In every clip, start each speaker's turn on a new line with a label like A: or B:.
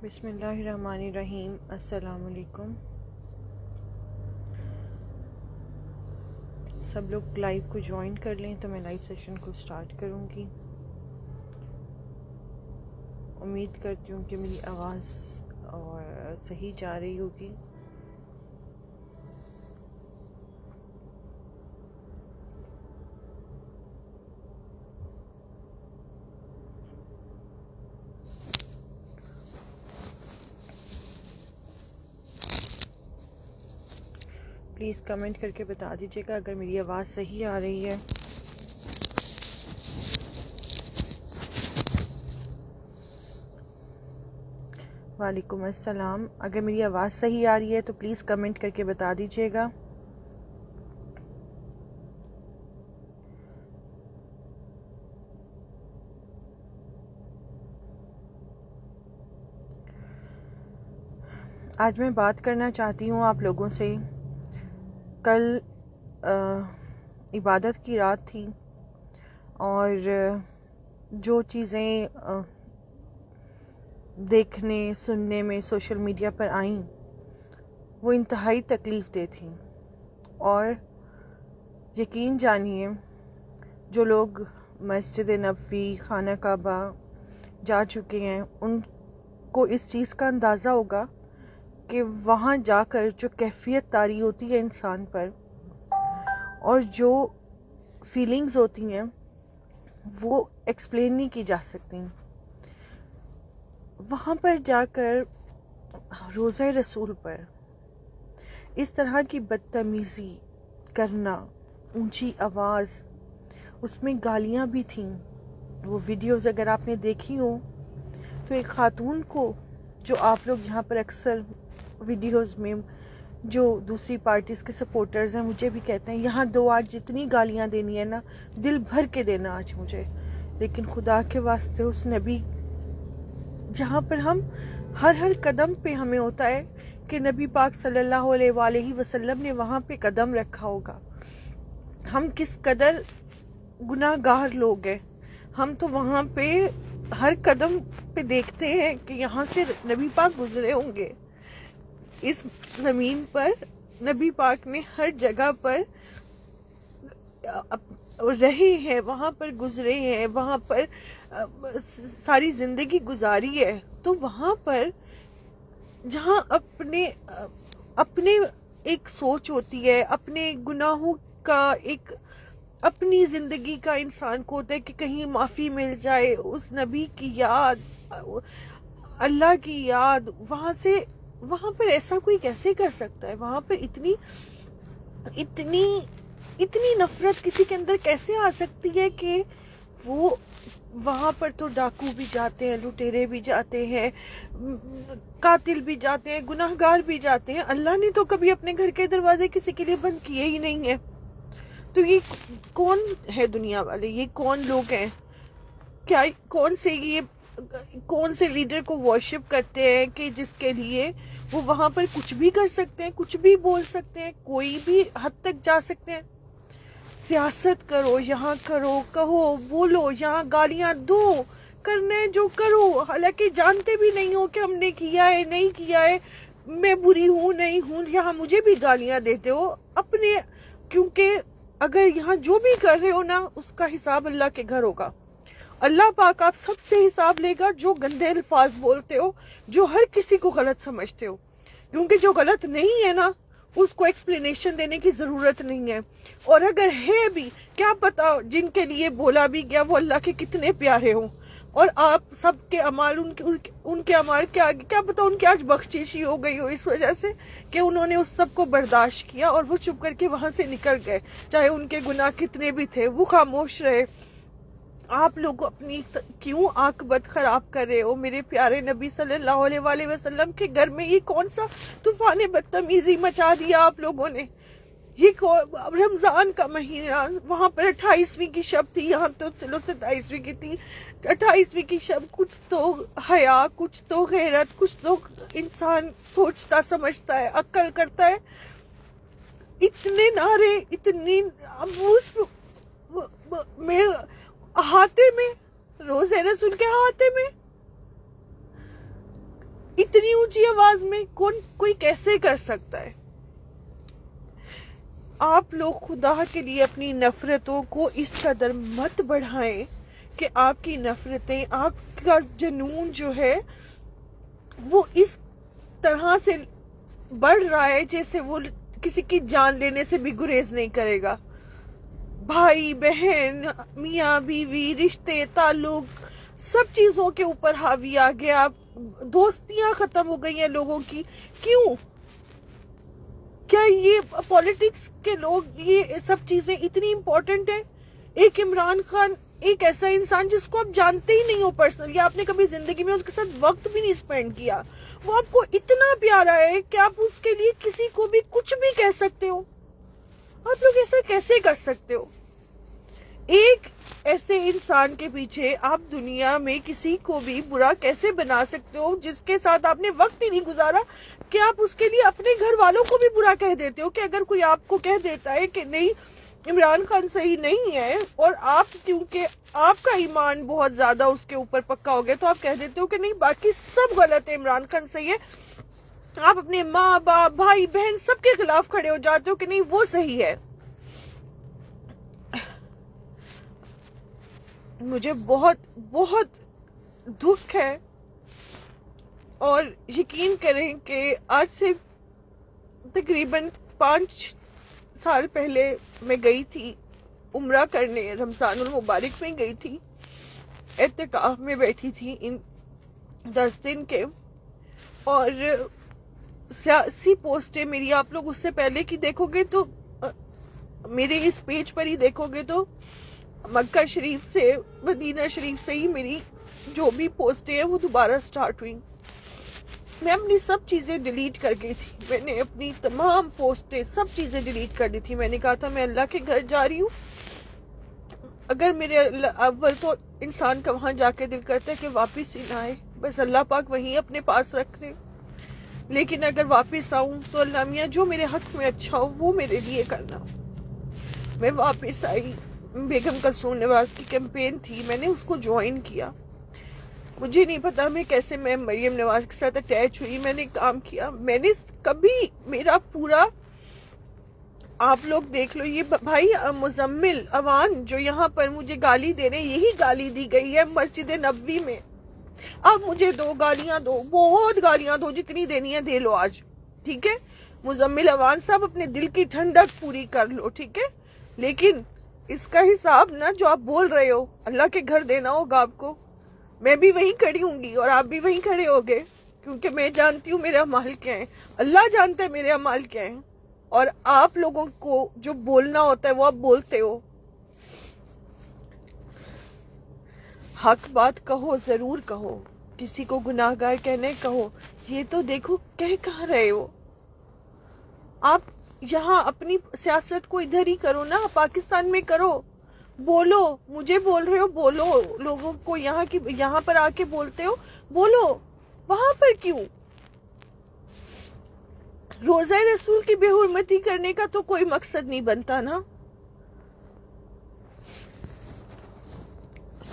A: بسم اللہ الرحمن الرحیم۔ السلام علیکم۔ سب لوگ لائیو کو جوائن کر لیں تو میں لائیو سیشن کو سٹارٹ کروں گی۔ امید کرتی ہوں کہ میری آواز اور صحیح جا رہی ہوگی۔ پلیز کمنٹ کر کے بتا دیجیے گا اگر میری آواز صحیح آ رہی ہے۔ وعلیکم السلام۔ اگر میری آواز صحیح آ رہی ہے تو پلیز کمنٹ کر کے بتا دیجیے گا۔ آج میں بات کرنا چاہتی ہوں آپ لوگوں سے۔ کل عبادت کی رات تھی اور جو چیزیں دیکھنے سننے میں سوشل میڈیا پر آئیں وہ انتہائی تکلیف دہ تھیں، اور یقین جانیے جو لوگ مسجد نبوی خانہ کعبہ جا چکے ہیں ان کو اس چیز کا اندازہ ہوگا کہ وہاں جا کر جو کیفیت طاری ہوتی ہے انسان پر اور جو فیلنگز ہوتی ہیں وہ ایکسپلین نہیں کی جا سکتی۔ وہاں پر جا کر روضہ رسول پر اس طرح کی بدتمیزی کرنا، اونچی آواز، اس میں گالیاں بھی تھیں۔ وہ ویڈیوز اگر آپ نے دیکھی ہو تو ایک خاتون کو، جو آپ لوگ یہاں پر اکثر ویڈیوز میں جو دوسری پارٹیز کے سپورٹرز ہیں مجھے بھی کہتے ہیں یہاں دو، آج جتنی گالیاں دینی ہے نا دل بھر کے دینا آج مجھے، لیکن خدا کے واسطے اس نبی جہاں پر ہم ہر قدم پہ ہمیں ہوتا ہے کہ نبی پاک صلی اللہ علیہ وآلہ وسلم نے وہاں پہ قدم رکھا ہوگا، ہم کس قدر گناہ گار لوگ ہیں۔ ہم تو وہاں پہ ہر قدم پہ دیکھتے ہیں کہ یہاں سے نبی پاک گزرے ہوں گے، اس زمین پر نبی پاک نے ہر جگہ پر رہے ہیں، وہاں پر گزرے ہیں، وہاں پر ساری زندگی گزاری ہے، تو وہاں پر جہاں اپنے ایک سوچ ہوتی ہے، اپنے گناہوں کا ایک اپنی زندگی کا انسان کو ہوتا ہے کہ کہیں معافی مل جائے، اس نبی کی یاد، اللہ کی یاد، وہاں پر ایسا کوئی کیسے کر سکتا ہے؟ وہاں پر اتنی نفرت کسی کے اندر کیسے آ سکتی ہے کہ وہ وہاں پر تو ڈاکو بھی جاتے ہیں، لٹیرے بھی جاتے ہیں، قاتل بھی جاتے ہیں، گناہ گار بھی جاتے ہیں۔ اللہ نے تو کبھی اپنے گھر کے دروازے کسی کے لیے بند کیے ہی نہیں ہیں۔ تو یہ کون ہے دنیا والے؟ یہ کون لوگ ہیں؟ کیا کون سے لیڈر کو ورشپ کرتے ہیں کہ جس کے لیے وہ وہاں پر کچھ بھی کر سکتے ہیں، کچھ بھی بول سکتے ہیں، کوئی بھی حد تک جا سکتے ہیں؟ سیاست کرو، یہاں کرو، کہو، بولو، یہاں گالیاں دو، کرنے جو کرو، حالانکہ جانتے بھی نہیں ہو کہ ہم نے کیا ہے نہیں کیا ہے، میں بری ہوں نہیں ہوں، یہاں مجھے بھی گالیاں دیتے ہو اپنے، کیونکہ اگر یہاں جو بھی کر رہے ہو نا اس کا حساب اللہ کے گھر ہوگا۔ اللہ پاک آپ سب سے حساب لے گا، جو گندے الفاظ بولتے ہو، جو ہر کسی کو غلط سمجھتے ہو، کیونکہ جو غلط نہیں ہے نا اس کو ایکسپلینیشن دینے کی ضرورت نہیں ہے، اور اگر ہے بھی کیا پتا جن کے لیے بولا بھی گیا وہ اللہ کے کتنے پیارے ہوں، اور آپ سب کے اعمال ان کے اعمال کے آگے کیا پتا ان کی آج بخشش ہی ہو گئی ہو، اس وجہ سے کہ انہوں نے اس سب کو برداشت کیا اور وہ چپ کر کے وہاں سے نکل گئے، چاہے ان کے گناہ کتنے بھی تھے وہ خاموش رہے۔ آپ لوگ اپنی کیوں عاقبت خراب کر رہے ہو؟ میرے پیارے نبی صلی اللہ علیہ وآلہ وسلم کے گھر میں یہ کون سا طوفان بدتمیزی مچا دیا آپ لوگوں نے؟ یہ رمضان کا مہینہ، وہاں پر 28ویں کی شب تھی، یہاں تو چلو 27ویں کی تھی، 28ویں کی شب، کچھ تو حیا، کچھ تو غیرت، کچھ تو انسان سوچتا سمجھتا ہے، عقل کرتا ہے۔ اتنے نعرے، اتنی میں احاطے میں، روزہ رسول کے احاطے میں اونچی آواز میں کوئی کیسے کر سکتا ہے؟ آپ لوگ خدا کے لیے اپنی نفرتوں کو اس قدر مت بڑھائیں کہ آپ کی نفرتیں، آپ کا جنون جو ہے وہ اس طرح سے بڑھ رہا ہے جیسے وہ کسی کی جان لینے سے بھی گریز نہیں کرے گا۔ بھائی بہن، میاں بیوی، رشتے، تعلق، سب چیزوں کے اوپر حاوی آ گیا، دوستیاں ختم ہو گئی ہیں لوگوں کی۔ کیوں؟ کیا یہ پولیٹکس کے لوگ، یہ سب چیزیں اتنی امپورٹنٹ ہیں؟ ایک عمران خان ایک ایسا انسان جس کو آپ جانتے ہی نہیں ہو پرسنلی، آپ نے کبھی زندگی میں اس کے ساتھ وقت بھی نہیں سپینڈ کیا، وہ آپ کو اتنا پیارا ہے کہ آپ اس کے لیے کسی کو بھی کچھ بھی کہہ سکتے ہو۔ آپ لوگ ایسا کیسے کر سکتے ہو؟ ایک ایسے انسان کے پیچھے آپ دنیا میں کسی کو بھی برا کیسے بنا سکتے ہو جس کے ساتھ آپ نے وقت ہی نہیں گزارا، کہ آپ اس کے لیے اپنے گھر والوں کو بھی برا کہہ دیتے ہو؟ کہ اگر کوئی آپ کو کہہ دیتا ہے کہ نہیں عمران خان صحیح نہیں ہے، اور آپ کیونکہ آپ کا ایمان بہت زیادہ اس کے اوپر پکا ہو گیا تو آپ کہہ دیتے ہو کہ نہیں باقی سب غلط ہے، عمران خان صحیح ہے۔ آپ اپنے ماں باپ بھائی بہن سب کے خلاف کھڑے ہو جاتے ہو کہ نہیں وہ صحیح ہے۔ مجھے بہت بہت دکھ ہے، اور یقین کریں کہ آج سے تقریباً 5 سال پہلے میں گئی تھی عمرہ کرنے، رمضان المبارک میں گئی تھی، اعتکاف میں بیٹھی تھی ان 10 دن کے، اور سیاسی پوسٹیں میری آپ لوگ اس سے پہلے کی دیکھو گے تو میرے اس پیج پر ہی دیکھو گے تو مکہ شریف سے، مدینہ شریف سے ہی میری جو بھی پوسٹیں ہیں وہ دوبارہ سٹارٹ ہوئی۔ میں اپنی سب چیزیں ڈیلیٹ کر گئی تھی، میں نے اپنی تمام پوسٹیں سب چیزیں ڈیلیٹ کر دی تھی۔ میں نے کہا تھا میں اللہ کے گھر جا رہی ہوں، اگر میرے اول تو انسان کا وہاں جا کے دل کرتا ہے کہ واپس ہی نہ آئے، بس اللہ پاک وہیں اپنے پاس رکھ لے، لیکن اگر واپس آؤں تو اللہ میاں جو میرے حق میں اچھا ہو وہ میرے لیے کرنا۔ میں واپس آئی، بیگم کلثوم نواز کی کیمپین تھی، میں نے اس کو جوائن کیا، مجھے نہیں پتا میں کیسے میں مریم نواز کے ساتھ اٹیچ ہوئی، میں نے کام کیا، میں نے کبھی میرا پورا، آپ لوگ دیکھ لو، یہ بھائی مزمل اوان جو یہاں پر مجھے گالی دے رہے ہیں، یہی گالی دی گئی ہے مسجد نبوی میں۔ آپ مجھے دو گالیاں دو، بہت گالیاں دو، جتنی دینی ہے دے لو آج، ٹھیک ہے؟ مزمل اوان صاحب اپنے دل کی ٹھنڈک پوری کر لو، ٹھیک ہے؟ لیکن اس کا حساب نہ جو آپ بول رہے ہو اللہ کے گھر دینا ہوگا آپ کو۔ میں بھی وہیں کھڑی ہوں گی اور آپ بھی وہیں کھڑے ہوگے، کیونکہ میں جانتی ہوں میرے اعمال کیا ہیں، اللہ جانتا ہے میرے اعمال کیا ہیں، اور آپ لوگوں کو جو بولنا ہوتا ہے وہ آپ بولتے ہو۔ حق بات کہو، ضرور کہو، کسی کو گناہ گار کہنے کہو، یہ تو دیکھو کہاں رہے ہو آپ؟ یہاں اپنی سیاست کو ادھر ہی کرو نا، پاکستان میں کرو، بولو، مجھے بول رہے ہو بولو، لوگوں کو یہاں پر آ کے بولتے ہو بولو، وہاں پر کیوں؟ روزہ رسول کی بے حرمتی کرنے کا تو کوئی مقصد نہیں بنتا نا۔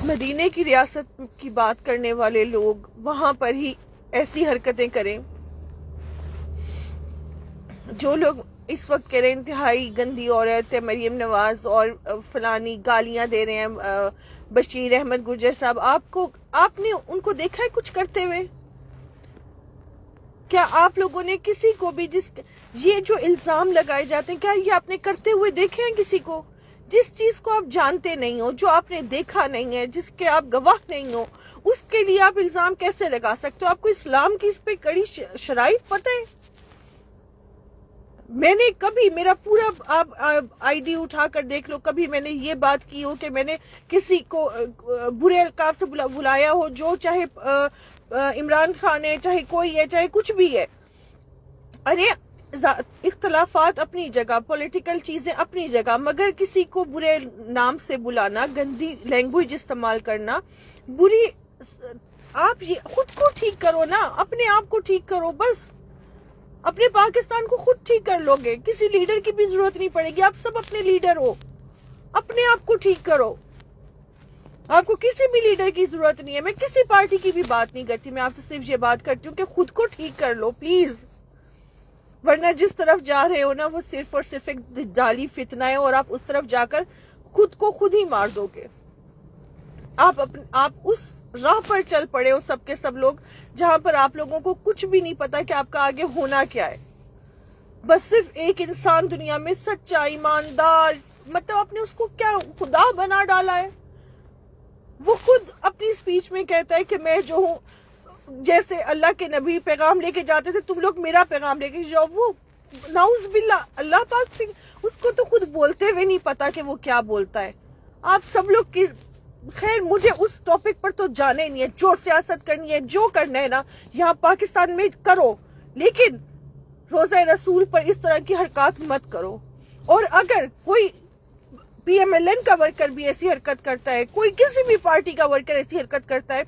A: مدینے کی ریاست کی بات کرنے والے لوگ وہاں پر ہی ایسی حرکتیں کریں، جو لوگ اس وقت کہہ رہے ہیں انتہائی گندی عورت ہے مریم نواز اور فلانی، گالیاں دے رہے ہیں بشیر احمد گجر صاحب، آپ نے ان کو دیکھا ہے کچھ کرتے ہوئے؟ کیا آپ لوگوں نے کسی کو بھی یہ جو الزام لگائے جاتے ہیں، کیا یہ آپ نے کرتے ہوئے دیکھے ہیں کسی کو؟ جس چیز کو آپ جانتے نہیں ہو، جو آپ نے دیکھا نہیں ہے، جس کے آپ گواہ نہیں ہو، اس کے لیے آپ الزام کیسے لگا سکتے ہو؟ آپ کو اسلام کی اس پہ کڑی شرائط پتہ ہے؟ میں نے کبھی، میرا پورا آپ آئی ڈی اٹھا کر دیکھ لو، کبھی میں نے یہ بات کی ہو کہ میں نے کسی کو برے القاب سے بلایا ہو، جو چاہے عمران خان ہے، چاہے کوئی ہے، چاہے کچھ بھی ہے؟ ارے اختلافات اپنی جگہ، پولیٹیکل چیزیں اپنی جگہ، مگر کسی کو برے نام سے بلانا، گندی لینگویج استعمال کرنا، بری، آپ یہ خود کو ٹھیک کرو نا، اپنے آپ کو ٹھیک کرو، بس اپنے پاکستان کو خود ٹھیک کر لو گے، کسی لیڈر کی بھی ضرورت نہیں پڑے گی، آپ سب اپنے لیڈر ہو، اپنے آپ کو ٹھیک کرو۔ آپ کو کسی بھی لیڈر کی ضرورت نہیں ہے. میں کسی پارٹی کی بھی بات نہیں کرتی, میں آپ سے صرف یہ بات کرتی ہوں کہ خود کو ٹھیک کر لو پلیز, ورنہ جس طرف جا رہے ہو نا وہ صرف اور صرف ایک جعلی فتنہ ہے, اور آپ اس طرف جا کر خود کو خود ہی مار دو گے. آپ اس راہ پر چل پڑے ہو سب کے سب لوگ, جہاں پر آپ لوگوں کو کچھ بھی نہیں پتا کہ آپ کا آگے ہونا کیا ہے. بس صرف ایک انسان دنیا میں سچا, ایماندار, مطلب آپ نے اس کو کیا خدا بنا ڈالا ہے. وہ خود اپنی سپیچ میں کہتا ہے کہ میں جو ہوں, جیسے اللہ کے نبی پیغام لے کے جاتے تھے تم لوگ میرا پیغام لے کے جاؤ. وہ نعوذ باللہ, اللہ پاک سے اس کو تو خود بولتے ہوئے نہیں پتا کہ وہ کیا بولتا ہے. آپ سب لوگ کی خیر, مجھے اس ٹاپک پر تو جانے نہیں ہے. جو سیاست کرنی ہے, جو کرنا ہے نا یہاں پاکستان میں کرو, لیکن روزہ رسول پر اس طرح کی حرکات مت کرو. اور اگر کوئی پی ایم ایل این کا ورکر بھی ایسی حرکت کرتا ہے, کوئی کسی بھی پارٹی کا ورکر ایسی حرکت کرتا ہے,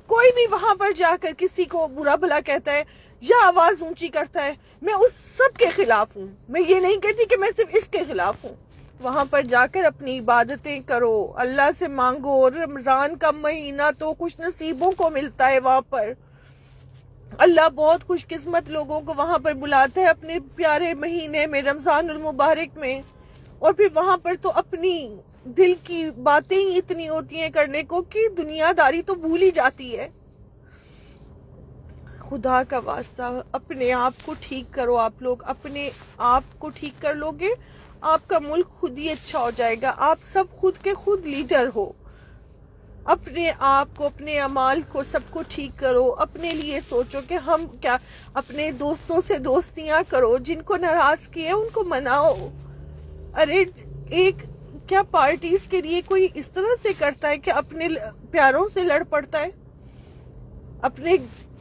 A: کوئی بھی وہاں پر جا کر کسی کو برا بھلا کہتا ہے یا آواز اونچی کرتا ہے, میں اس سب کے خلاف ہوں. میں یہ نہیں کہتی کہ میں صرف اس کے خلاف ہوں. وہاں پر جا کر اپنی عبادتیں کرو, اللہ سے مانگو. رمضان کا مہینہ تو خوش نصیبوں کو ملتا ہے وہاں پر. اللہ بہت خوش قسمت لوگوں کو وہاں پر بلاتا ہے اپنے پیارے مہینے میں, رمضان المبارک میں. اور پھر وہاں پر تو اپنی دل کی باتیں ہی اتنی ہوتی ہیں کرنے کو کہ دنیا داری تو بھول ہی جاتی ہے. خدا کا واسطہ اپنے آپ کو ٹھیک کرو. آپ لوگ اپنے آپ کو ٹھیک کر لو گے, آپ کا ملک خود ہی اچھا ہو جائے گا. آپ سب خود کے خود لیڈر ہو. اپنے آپ کو, اپنے اعمال کو, سب کو ٹھیک کرو. اپنے لیے سوچو کہ ہم کیا, اپنے دوستوں سے دوستیاں کرو, جن کو ناراض کیے ان کو مناؤ. ارے ایک کیا پارٹیز کے لیے کوئی اس طرح سے کرتا ہے کہ اپنے پیاروں سے لڑ پڑتا ہے. اپنے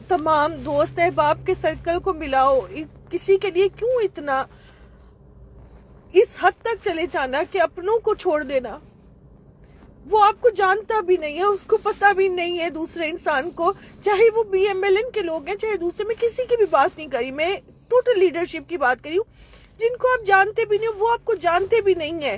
A: تمام دوست احباب کے سرکل کو ملاؤ. کسی کے لیے کیوں اتنا اس حد تک چلے جانا کہ اپنوں کو چھوڑ دینا. وہ آپ کو جانتا بھی نہیں ہے, اس کو پتا بھی نہیں ہے دوسرے انسان کو, چاہے وہ بی ایم ایل این کے لوگ ہیں چاہے دوسرے. میں کسی کی بھی بات نہیں کری, میں ٹوٹل لیڈرشپ کی بات کری ہوں. جن کو آپ جانتے بھی نہیں وہ آپ کو جانتے بھی نہیں ہیں,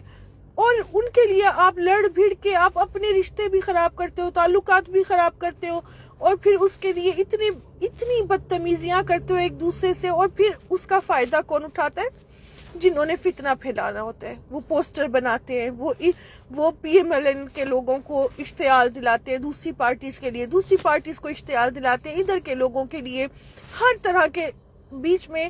A: اور ان کے لیے آپ لڑ بھیڑ کے آپ اپنے رشتے بھی خراب کرتے ہو, تعلقات بھی خراب کرتے ہو, اور پھر اس کے لیے اتنی بدتمیزیاں کرتے ہو ایک دوسرے سے. اور پھر اس کا فائدہ کون اٹھاتا ہے؟ جنہوں نے فتنہ پھیلانا ہوتا ہے. وہ پوسٹر بناتے ہیں, وہ پی ایم ایل این کے لوگوں کو اشتعال دلاتے ہیں, دوسری پارٹیز کے لیے, دوسری پارٹیز کو اشتعال دلاتے ہیں ادھر کے لوگوں کے لیے. ہر طرح کے بیچ میں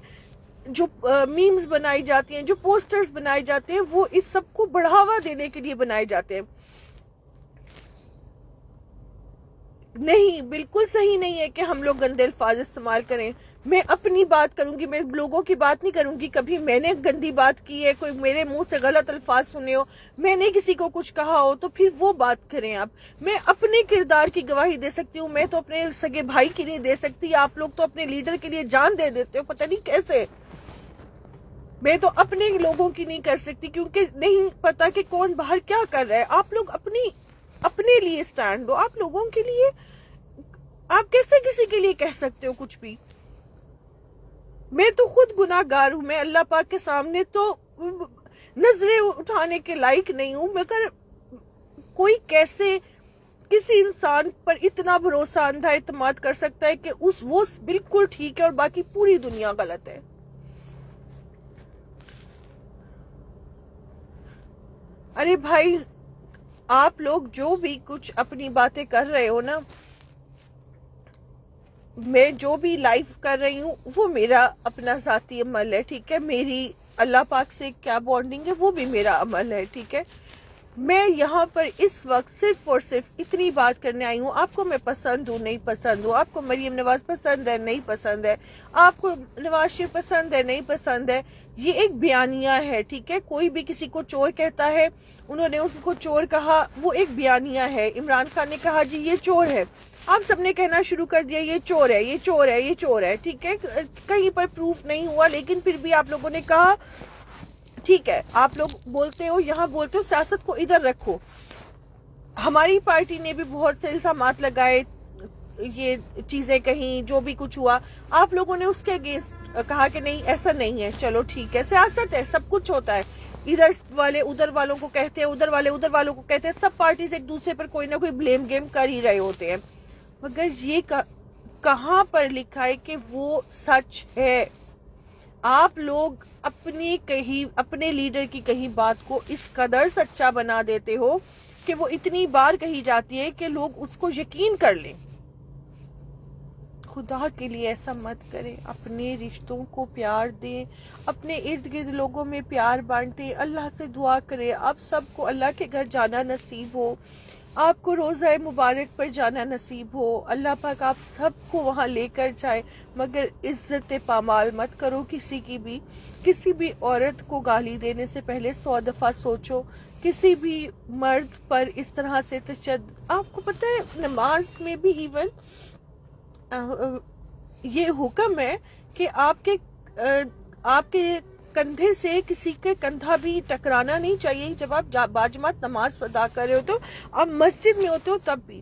A: جو میمز بنائی جاتی ہیں, جو پوسٹرز بنائے جاتے ہیں, وہ اس سب کو بڑھاوا دینے کے لیے بنائے جاتے ہیں. نہیں, بالکل صحیح نہیں ہے کہ ہم لوگ گندے الفاظ استعمال کریں. میں اپنی بات کروں گی, میں لوگوں کی بات نہیں کروں گی. کبھی میں نے گندی بات کی ہے, کوئی میرے منہ سے غلط الفاظ سنے ہو, میں نے کسی کو کچھ کہا ہو, تو پھر وہ بات کریں آپ. میں اپنے کردار کی گواہی دے سکتی ہوں, میں تو اپنے سگے بھائی کی نہیں دے سکتی. آپ لوگ تو اپنے لیڈر کے لیے جان دے دیتے ہو, پتہ نہیں کیسے. میں تو اپنے لوگوں کی نہیں کر سکتی, کیونکہ نہیں پتا کہ کون باہر کیا کر رہا ہے. آپ لوگ اپنے لیے سٹینڈ ہو. آپ لوگوں کے لیے آپ کیسے کسی کے لیے کہہ سکتے ہو کچھ بھی؟ میں تو خود گناہ گار ہوں, میں اللہ پاک کے سامنے تو نظریں اٹھانے کے لائق نہیں ہوں. مگر کوئی کیسے کسی انسان پر اتنا بھروسہ اندھا اعتماد کر سکتا ہے کہ وہ بالکل ٹھیک ہے اور باقی پوری دنیا غلط ہے؟ ارے بھائی, آپ لوگ جو بھی کچھ اپنی باتیں کر رہے ہو نا, میں جو بھی لائف کر رہی ہوں وہ میرا اپنا ذاتی عمل ہے, ٹھیک ہے. میری اللہ پاک سے کیا بانڈنگ ہے وہ بھی میرا عمل ہے, ٹھیک ہے. میں یہاں پر اس وقت صرف اور صرف اتنی بات کرنے آئی ہوں. آپ کو میں پسند ہوں, نہیں پسند ہوں, آپ کو مریم نواز پسند ہے, نہیں پسند ہے, آپ کو نواز شریف پسند ہے, نہیں پسند ہے, یہ ایک بیانیہ ہے, ٹھیک ہے. کوئی بھی کسی کو چور کہتا ہے, انہوں نے اس کو چور کہا, وہ ایک بیانیہ ہے. عمران خان نے کہا جی یہ چور ہے, آپ سب نے کہنا شروع کر دیا یہ چور ہے, یہ چور ہے, یہ چور ہے, ٹھیک ہے. کہیں پر پروف نہیں ہوا, لیکن پھر بھی آپ لوگوں نے کہا ٹھیک ہے. آپ لوگ بولتے ہو, یہاں بولتے ہو, سیاست کو ادھر رکھو. ہماری پارٹی نے بھی بہت سے الزامات لگائے, یہ چیزیں کہیں, جو بھی کچھ ہوا آپ لوگوں نے اس کے اگینسٹ کہا کہ نہیں ایسا نہیں ہے. چلو ٹھیک ہے, سیاست ہے, سب کچھ ہوتا ہے, ادھر والے ادھر والوں کو کہتے ہیں، ادھر والے ادھر والوں کو کہتے ہیں، سب پارٹیز ایک دوسرے پر کوئی نہ کوئی بلیم گیم کر ہی رہے ہوتے ہیں، مگر یہ کہاں پر لکھا ہے کہ وہ سچ ہے؟ آپ لوگ اپنے لیڈر کی کہیں بات کو اس قدر سچا بنا دیتے ہو کہ وہ اتنی بار کہی جاتی ہے کہ لوگ اس کو یقین کر لیں۔ خدا کے لیے ایسا مت کریں، اپنے رشتوں کو پیار دیں، اپنے ارد گرد لوگوں میں پیار بانٹیں، اللہ سے دعا کریں آپ سب کو اللہ کے گھر جانا نصیب ہو، آپ کو روزہ مبارک پر جانا نصیب ہو، اللہ پاک آپ سب کو وہاں لے کر جائے، مگر عزت پامال مت کرو کسی بھی عورت کو گالی دینے سے پہلے 100 دفعہ سوچو، کسی بھی مرد پر اس طرح سے تشدد، آپ کو پتہ ہے نماز میں بھی ایون یہ حکم ہے کہ آپ کے کندھے سے کسی کے کندھا بھی ٹکرانا نہیں چاہیے جب آپ باجماعت نماز ادا کر رہے ہو، تو آپ مسجد میں ہوتے ہو تب بھی،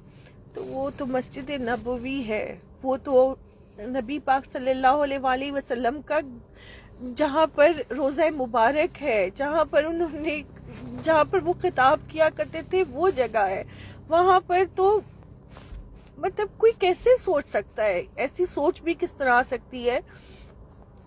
A: تو وہ تو مسجد نبوی ہے، وہ تو نبی پاک صلی اللہ علیہ وآلہ وسلم کا جہاں پر روزہ مبارک ہے، جہاں پر وہ خطاب کیا کرتے تھے وہ جگہ ہے، وہاں پر تو مطلب کوئی کیسے سوچ سکتا ہے؟ ایسی سوچ بھی کس طرح آ سکتی ہے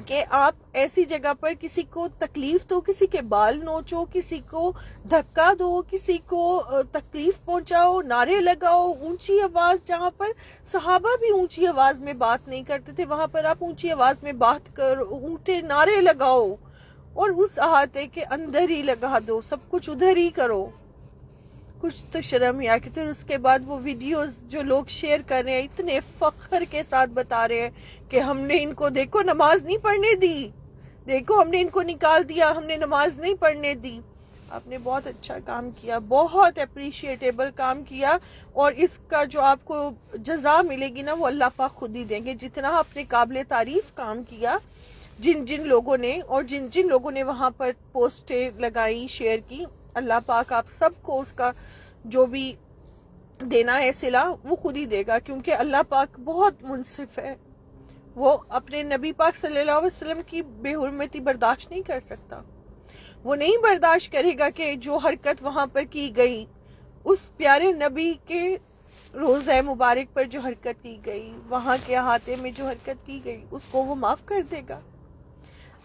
A: کہ آپ ایسی جگہ پر کسی کو تکلیف دو، کسی کے بال نوچو، کسی کو دھکا دو، کسی کو تکلیف پہنچاؤ، نعرے لگاؤ اونچی آواز، جہاں پر صحابہ بھی اونچی آواز میں بات نہیں کرتے تھے وہاں پر آپ اونچی آواز میں بات کرو، اونچے نعرے لگاؤ، اور اس احاطے کے اندر ہی لگا دو، سب کچھ ادھر ہی کرو، کچھ تو شرم یا کہ اس کے بعد وہ ویڈیوز جو لوگ شیئر کر رہے ہیں اتنے فخر کے ساتھ بتا رہے ہیں کہ ہم نے ان کو دیکھو نماز نہیں پڑھنے دی، دیکھو ہم نے ان کو نکال دیا، ہم نے نماز نہیں پڑھنے دی۔ آپ نے بہت اچھا کام کیا، بہت اپریشیٹیبل کام کیا، اور اس کا جو آپ کو جزا ملے گی نا وہ اللہ پاک خود ہی دیں گے، جتنا آپ نے قابل تعریف کام کیا، جن لوگوں نے اور جن لوگوں نے وہاں پر پوسٹیں لگائی، شیئر کی، اللہ پاک آپ سب کو اس کا جو بھی دینا ہے صلہ وہ خود ہی دے گا، کیونکہ اللہ پاک بہت منصف ہے، وہ اپنے نبی پاک صلی اللہ علیہ وسلم کی بے حرمتی برداشت نہیں کر سکتا، وہ نہیں برداشت کرے گا کہ جو حرکت وہاں پر کی گئی، اس پیارے نبی کے روزہ مبارک پر جو حرکت کی گئی، وہاں کے احاطے میں جو حرکت کی گئی، اس کو وہ معاف کر دے گا۔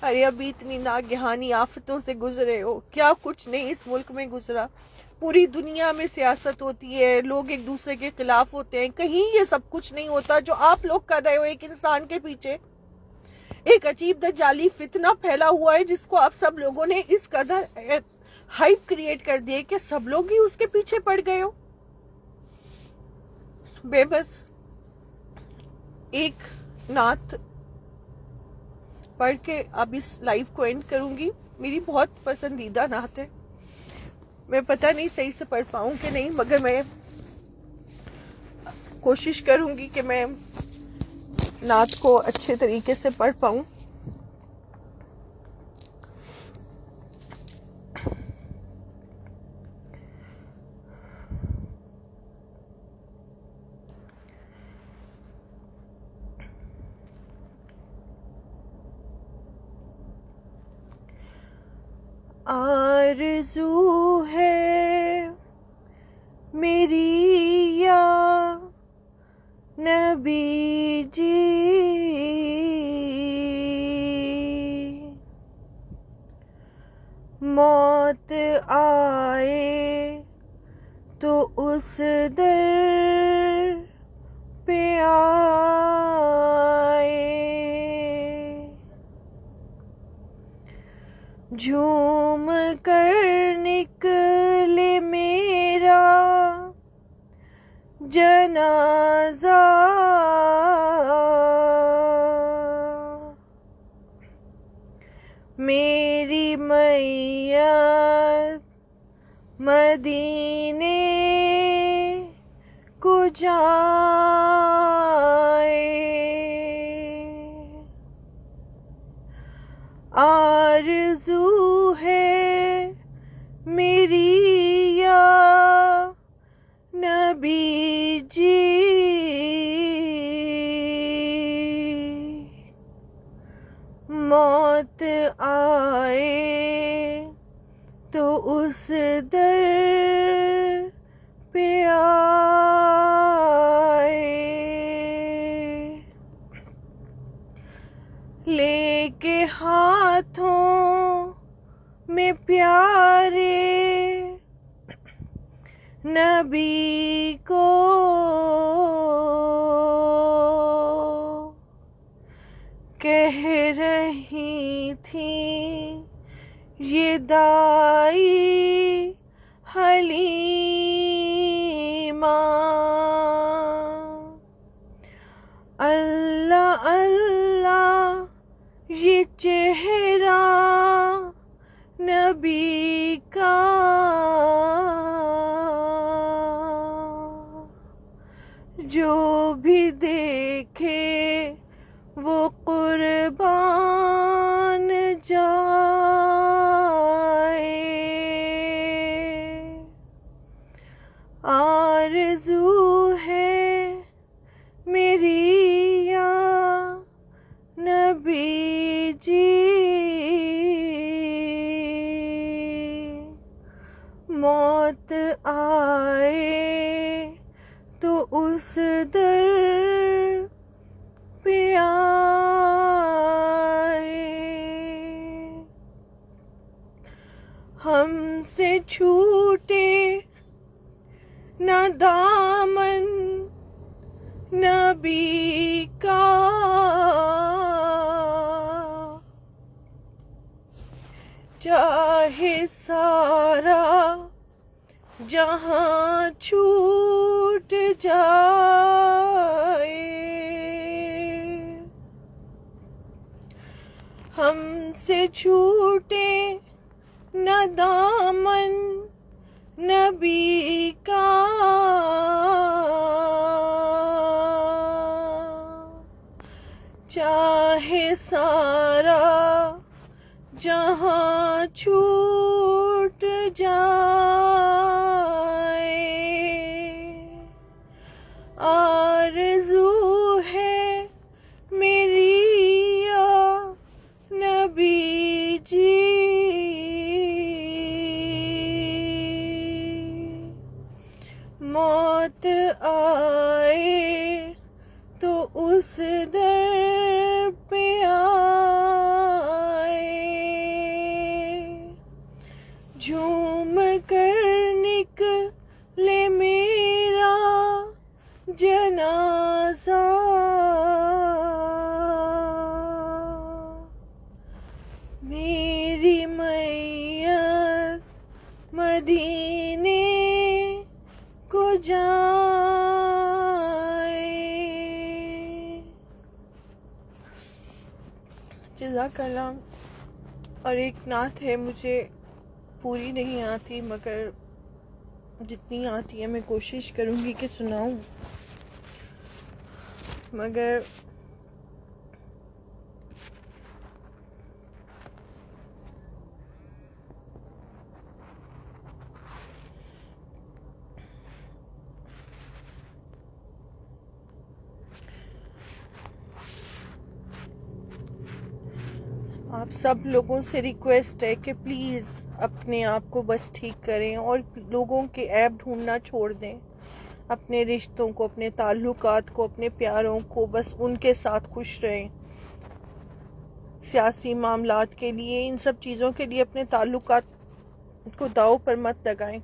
A: ارے ابھی اتنی ناگہانی آفتوں سے گزرے ہو، کیا کچھ نہیں اس ملک میں گزرا، پوری دنیا میں سیاست ہوتی ہے، لوگ ایک دوسرے کے خلاف ہوتے ہیں، کہیں یہ سب کچھ نہیں ہوتا جو آپ لوگ کر رہے ہو ایک انسان کے پیچھے، ایک عجیب دجالی فتنہ پھیلا ہوا ہے جس کو آپ سب لوگوں نے اس قدر ہائپ کریٹ کر دیے کہ سب لوگ ہی اس کے پیچھے پڑ گئے ہو۔ بے بس ایک نعت پڑھ کے اب اس لائف کو اینڈ کروں گی، میری بہت پسندیدہ نعت ہے، میں پتہ نہیں صحیح سے پڑھ پاؤں کہ نہیں، مگر میں کوشش کروں گی کہ میں نعت کو اچھے طریقے سے پڑھ پاؤں۔ آرزو ہے میری یا نبی جی، موت آئے تو اس در پہ آئے، جھوم کر نکلے میرا جنازہ، میری میت مدینے کو جائے، آرزو ہے میری یا نبی جی، موت آئے اس در پہ آئے، لے کے ہاتھوں میں پیارے نبی کو، کہہ رہی تھیں یہ دائی حلیمہ، اللہ اللہ یہ چہرہ نبی کا، جو بھی دیکھے وہ قربان جائے، آرزو ہے میری یا نبی جی، موت آئے تو اس در پہ آئے، ہم سے چھوٹے نہ دامن نبی کا، چاہے سارا جہاں چھوٹ جائے، ہم سے چھوٹے نہ دامن نبی کا، چاہے سارا جہاں چھوٹ جائے، آرزو ہے میری یا نبی جی، موت آئے تو اس در پہ آئے، جھوم کر نکلے میرا جنازہ، میری میت مدینے کو جائے۔ جزاک اللہ۔ اور ایک نعت ہے، مجھے پوری نہیں آتی مگر جتنی آتی ہے میں کوشش کروں گی کہ سناؤں، مگر آپ سب لوگوں سے ریکویسٹ ہے کہ پلیز اپنے آپ کو بس ٹھیک کریں اور لوگوں کے عیب ڈھونڈنا چھوڑ دیں، اپنے رشتوں کو، اپنے تعلقات کو، اپنے پیاروں کو، بس ان کے ساتھ خوش رہیں، سیاسی معاملات کے لیے، ان سب چیزوں کے لیے اپنے تعلقات کو داؤ پر مت لگائیں۔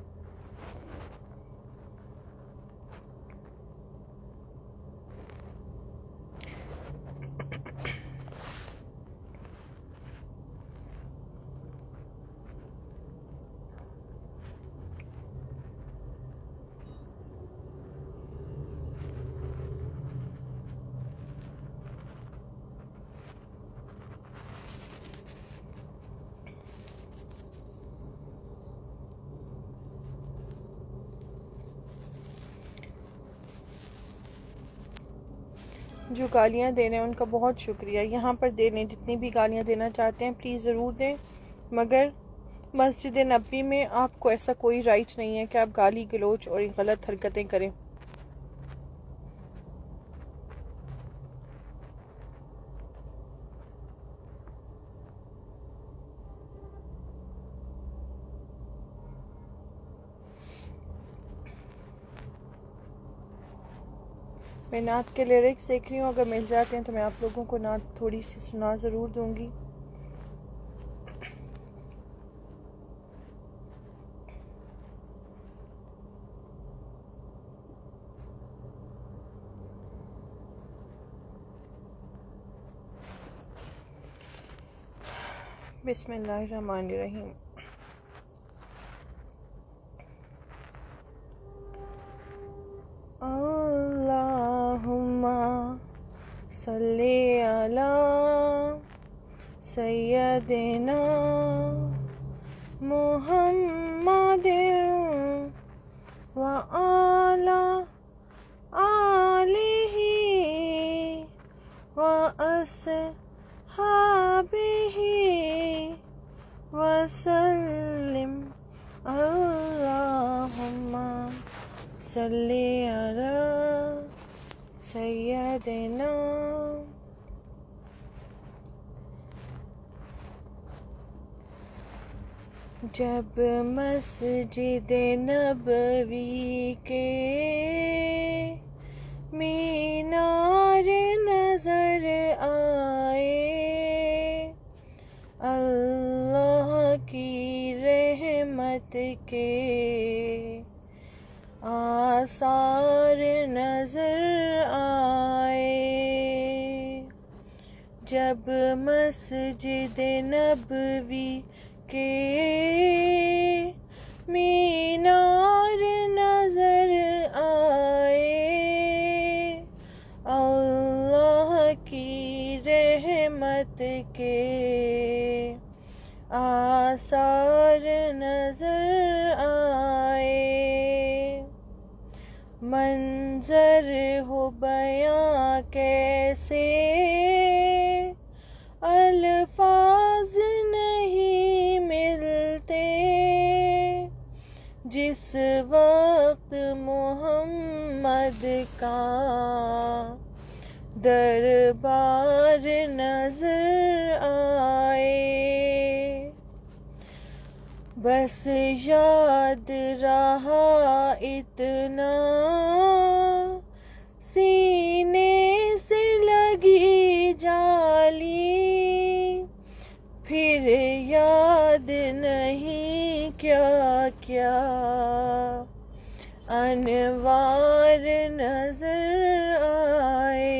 A: جو گالیاں دے رہے ہیں ان کا بہت شکریہ، یہاں پر دے لیں، جتنی بھی گالیاں دینا چاہتے ہیں پلیز ضرور دیں، مگر مسجد نبوی میں آپ کو ایسا کوئی رائٹ نہیں ہے کہ آپ گالی گلوچ اور غلط حرکتیں کریں۔ میں نعت کے لیرکس دیکھ رہی ہوں، اگر مل جاتے ہیں تو میں آپ لوگوں کو نعت تھوڑی سی سنا ضرور دوں گی. بسم اللہ الرحمن الرحیم. اللہم صلی علی سیدنا محمد وعلی آلہ وأصحابہ وسلم. اللہم صلی علی سیدنا. جب مسجد نبوی کے مینار نظر آئے، اللہ کی رحمت کے آثار نظر آئے. جب مسجد نبوی کے مینار نظر آئے، اللہ کی رحمت کے آثار نظر آئے. منظر ہو بیاں کیسے الفاظ نہیں ملتے، جس وقت محمد کا دربار نظر آئے. بس یاد رہا اتنا سینے سے لگی جالی، پھر یاد نہیں کیا کیا انوار نظر آئے.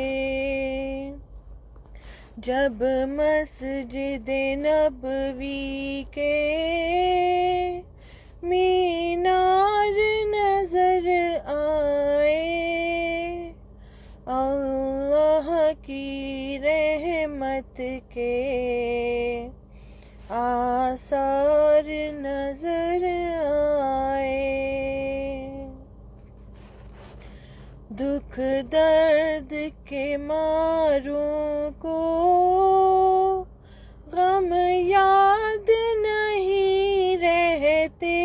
A: جب مسجد نبوی کے مینار نظر آئے، اللہ کی رحمت کے آثار نظر آئے. دکھ درد کے ماروں کو غم یاد نہیں رہتے،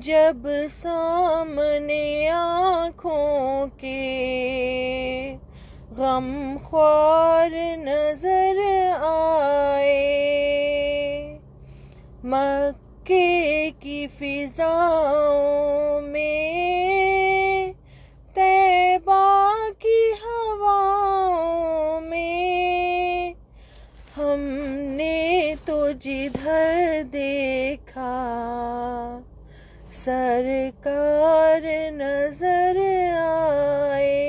A: جب سامنے آنکھوں کے غم خوار نظر آئے. مکے کی فضاؤں میں، طیبہ کی ہواؤں میں، ہم نے تو جدھر دیکھا سرکار نظر آئے.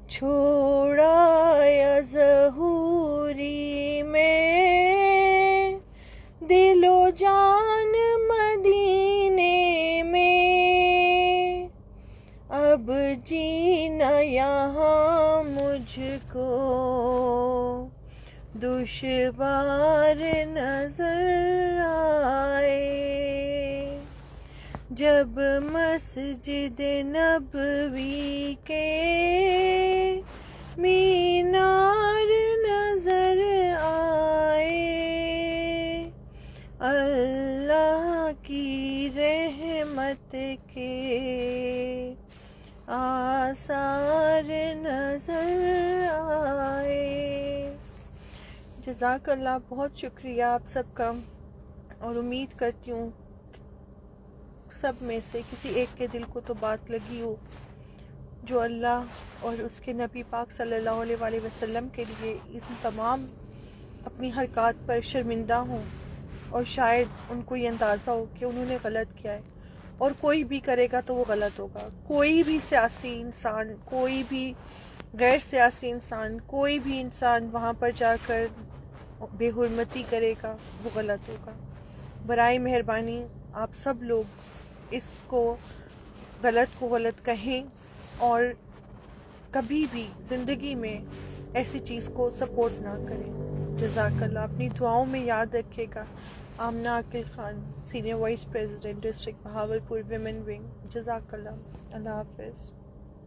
A: چھوڑا یا ظہوری میں دل و جان مدینے میں، اب جینا یہاں مجھ کو دشوار نظر آئے. جب مسجد نبوی کے مینار نظر آئے، اللہ کی رحمت کے آثار نظر آئے. جزاک اللہ، بہت شکریہ آپ سب کا، اور امید کرتی ہوں سب میں سے کسی ایک کے دل کو تو بات لگی ہو جو اللہ اور اس کے نبی پاک صلی اللہ علیہ وآلہ وسلم کے لیے ان تمام اپنی حرکات پر شرمندہ ہوں، اور شاید ان کو یہ اندازہ ہو کہ انہوں نے غلط کیا ہے، اور کوئی بھی کرے گا تو وہ غلط ہوگا. کوئی بھی سیاسی انسان، کوئی بھی غیر سیاسی انسان، کوئی بھی انسان وہاں پر جا کر بے حرمتی کرے گا وہ غلط ہوگا. برائے مہربانی آپ سب لوگ اس کو غلط کہیں اور کبھی بھی زندگی میں ایسی چیز کو سپورٹ نہ کریں. جزاک اللہ. اپنی دعاؤں میں یاد رکھے گا. Amna Aqil Khan, senior vice president district Bahawalpur women wing. جزاک اللہ. اللہ حافظ.